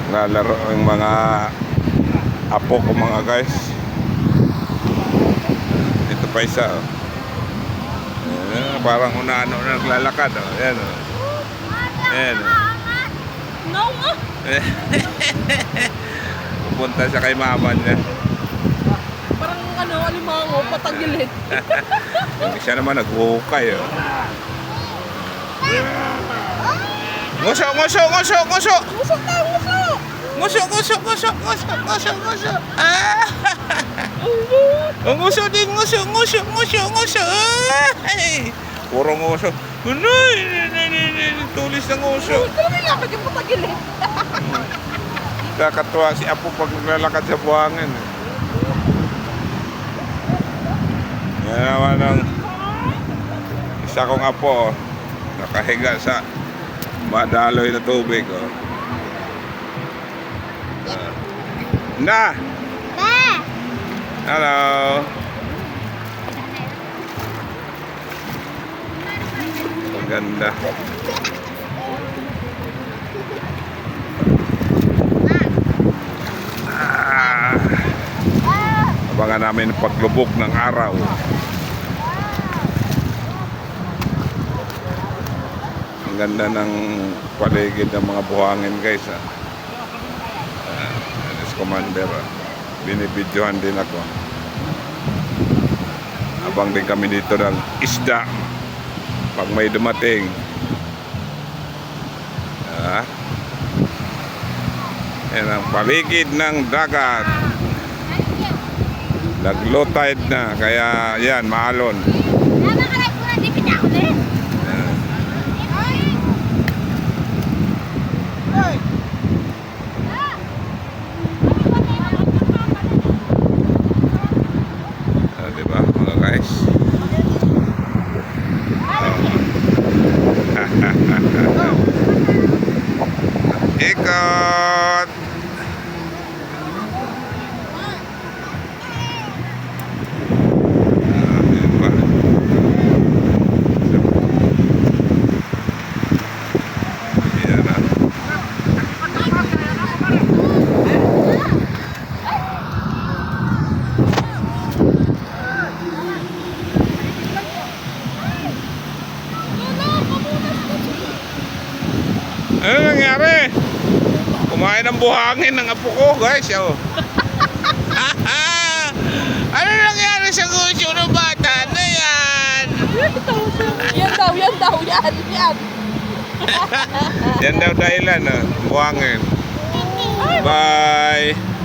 Lalaro yung mga apo ko mga guys. Ito pa isa oh. Parang unano na naglalakad oh. Ayan oh. Ayan oh. No nga. Pupunta siya kay mama niya. Parang alimango, patagilid. Yung isa naman naghuhukay oh. Nguso, nguso, nguso, nguso. Nguso ka, nguso. Nguso, nguso, nguso, nguso, nguso, nguso. Ah! Nguso din, nguso, nguso, nguso, nguso. Ay! Puro nguso. Unoy! Tulis ng nguso. Gusto mo nilakad yung patagilid. Kakatuwa si Apo pag naglalakad sa buhangin. Yan naman ang isa kong apo. Nakahiga sa madaloy na tubig. Oh. Na! Hello! Maganda. Abangan namin ang paglubog ng araw. Ang ganda ng paligid ng mga buhangin guys. Commander, binibidyohan din ako. Abang din kami dito ng isda pag may dumating. Yan ang paligid ng dagat. Nag-low tide na, kaya yan, maalon. Diba mga guys? Ikot! Diba? Yan na. Ano nangyari? Kumain ng buhangin ng apo ko guys. Oh. Ano nangyari sa gusto ng bata na yan? Yan daw, yan. Yan daw dahilan, buhangin. Bye!